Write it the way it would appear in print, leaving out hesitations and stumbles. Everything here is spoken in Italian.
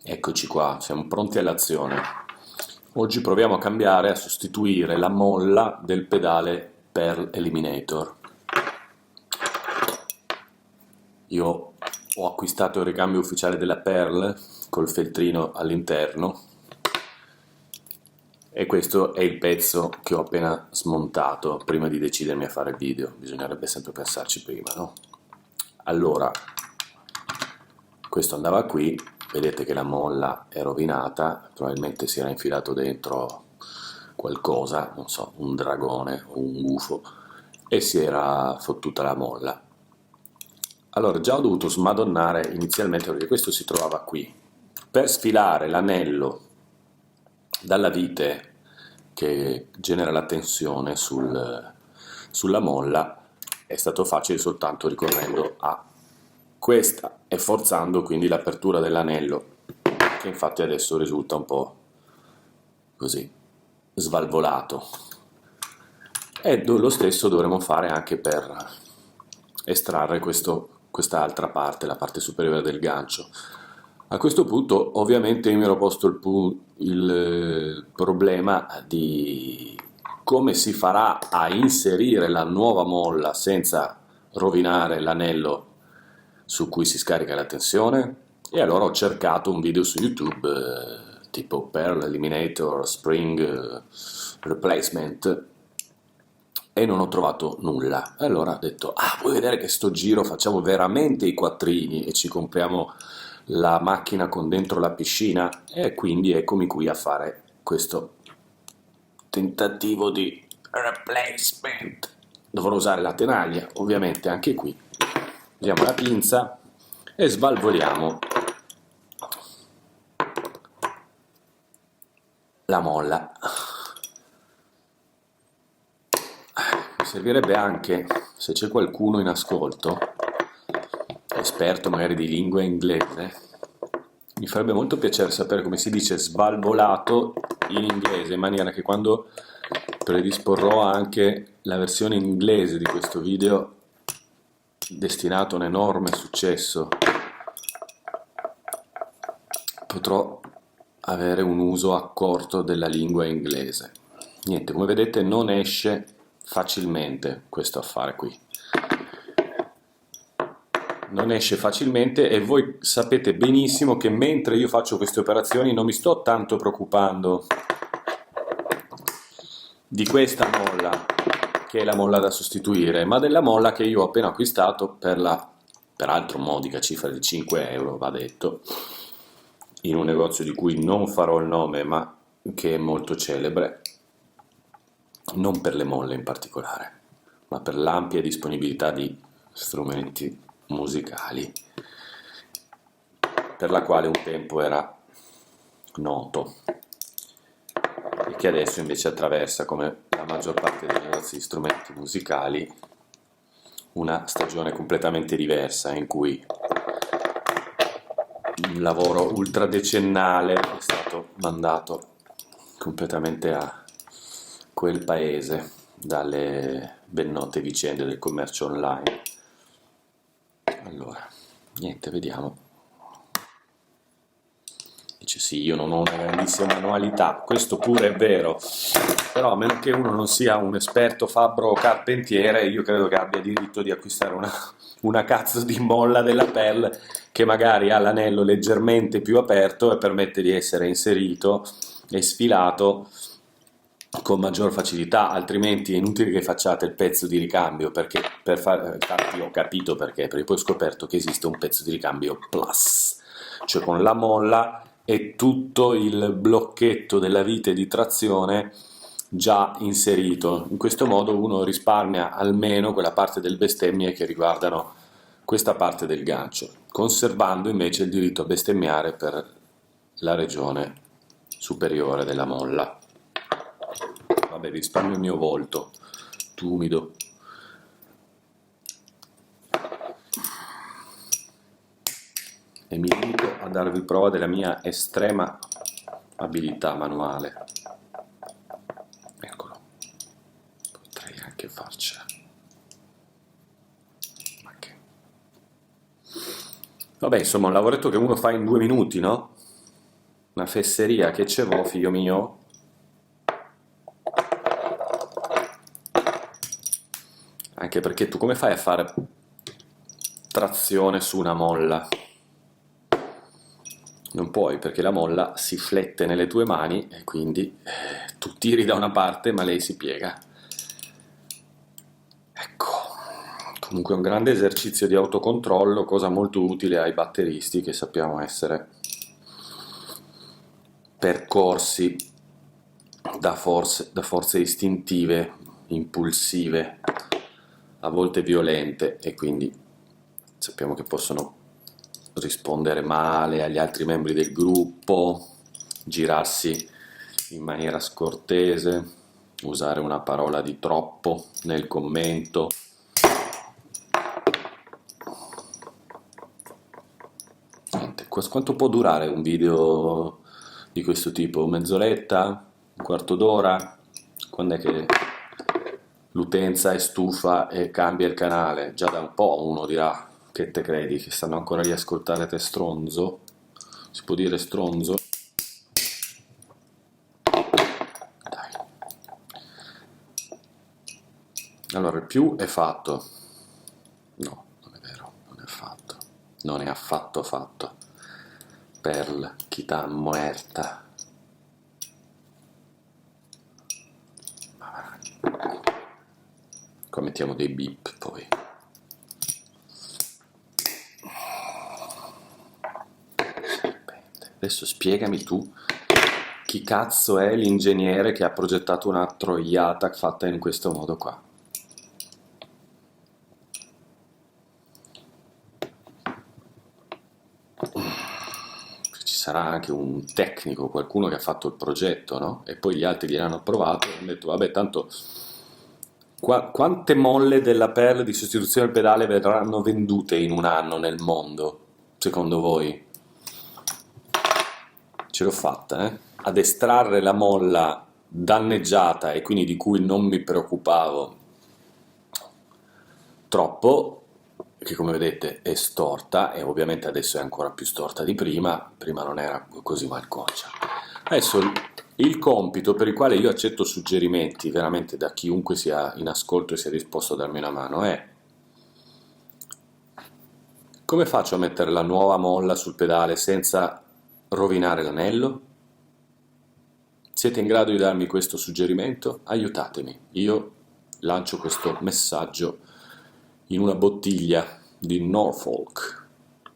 Eccoci qua, siamo pronti all'azione. Oggi proviamo a cambiare, a sostituire la molla del pedale Pearl Eliminator. Io ho acquistato il ricambio ufficiale della Pearl col feltrino all'interno e questo è il pezzo che ho appena smontato prima di decidermi a fare il video. Bisognerebbe sempre pensarci prima, no? Allora, questo andava qui. Vedete che la molla è rovinata, probabilmente si era infilato dentro qualcosa, non so, un dragone o un gufo, e si era fottuta la molla. Allora già ho dovuto smadonnare inizialmente perché questo si trovava qui. Per sfilare l'anello dalla vite che genera la tensione sulla molla è stato facile soltanto ricorrendo a questa e forzando quindi l'apertura dell'anello, che infatti adesso risulta un po' così svalvolato. E lo stesso dovremo fare anche per estrarre questa altra parte, la parte superiore del gancio. A questo punto ovviamente io mi ero posto il problema di come si farà a inserire la nuova molla senza rovinare l'anello su cui si scarica la tensione, e allora ho cercato un video su YouTube tipo Pearl Eliminator Spring Replacement e non ho trovato nulla. E allora ho detto, vuoi vedere che sto giro facciamo veramente i quattrini e ci compriamo la macchina con dentro la piscina? E quindi eccomi qui a fare questo tentativo di replacement. Dovrò usare la tenaglia, ovviamente anche qui. Usiamo la pinza e svalvoliamo la molla. Mi servirebbe anche, se c'è qualcuno in ascolto, esperto magari di lingua inglese, mi farebbe molto piacere sapere come si dice svalvolato in inglese, in maniera che quando predisporrò anche la versione inglese di questo video, destinato a un enorme successo, potrò avere un uso accorto della lingua inglese. Niente, come vedete non esce facilmente questo affare qui. Non esce facilmente e voi sapete benissimo che mentre io faccio queste operazioni non mi sto tanto preoccupando di questa molla, che è la molla da sostituire, ma della molla che io ho appena acquistato per la, peraltro modica cifra di 5 euro, va detto, in un negozio di cui non farò il nome, ma che è molto celebre, non per le molle in particolare, ma per l'ampia disponibilità di strumenti musicali, per la quale un tempo era noto e che adesso invece attraversa, come la maggior parte dei negozi di strumenti musicali, una stagione completamente diversa in cui un lavoro ultradecennale è stato mandato completamente a quel paese dalle ben note vicende del commercio online. Allora, niente, vediamo. Dice sì, io non ho una grandissima manualità, questo pure è vero, però a meno che uno non sia un esperto fabbro o carpentiere, io credo che abbia diritto di acquistare una cazzo di molla della Pearl che magari ha l'anello leggermente più aperto e permette di essere inserito e sfilato con maggior facilità, altrimenti è inutile che facciate il pezzo di ricambio, perché infatti ho capito perché poi ho scoperto che esiste un pezzo di ricambio plus, cioè con la molla e tutto il blocchetto della vite di trazione già inserito. In questo modo uno risparmia almeno quella parte del bestemmie che riguardano questa parte del gancio, conservando invece il diritto a bestemmiare per la regione superiore della molla. Vabbè, risparmio il mio volto tumido. E mi limito a darvi prova della mia estrema abilità manuale. Eccolo, potrei anche farcela. Ma che... Vabbè, insomma, un lavoretto che uno fa in 2 minuti, no? una fesseria che ce vo, figlio mio. Anche perché tu come fai a fare trazione su una molla? Non puoi, perché la molla si flette nelle tue mani e quindi tu tiri da una parte ma lei si piega. Ecco, comunque è un grande esercizio di autocontrollo, cosa molto utile ai batteristi che sappiamo essere percorsi da forze istintive, impulsive, a volte violente, e quindi sappiamo che possono rispondere male agli altri membri del gruppo, girarsi in maniera scortese, usare una parola di troppo nel commento. Niente, quanto può durare un video di questo tipo? Mezz'oretta? Un quarto d'ora? Quando è che l'utenza è stufa e cambia il canale? Già da un po' uno dirà: che te credi, che stanno ancora lì a ascoltare te stronzo? Si può dire stronzo? Dai. Allora, il più è fatto. No, non è vero, non è fatto. Non è affatto fatto. Per chi t'ha muerta. Qua mettiamo dei beep poi. Adesso spiegami tu chi cazzo è l'ingegnere che ha progettato una troiata fatta in questo modo qua. Ci sarà anche un tecnico, qualcuno che ha fatto il progetto, no? E poi gli altri gliel'hanno approvato e hanno detto: vabbè, tanto quante molle della Perl di sostituzione del pedale verranno vendute in un anno nel mondo, secondo voi? Ce l'ho fatta, ad estrarre la molla danneggiata e quindi di cui non mi preoccupavo troppo, che come vedete è storta, e ovviamente adesso è ancora più storta di prima non era così malconcia. Adesso il compito per il quale io accetto suggerimenti veramente da chiunque sia in ascolto e sia disposto a darmi una mano è: come faccio a mettere la nuova molla sul pedale senza rovinare l'anello? Siete in grado di darmi questo suggerimento? Aiutatemi, io lancio questo messaggio in una bottiglia di Norfolk.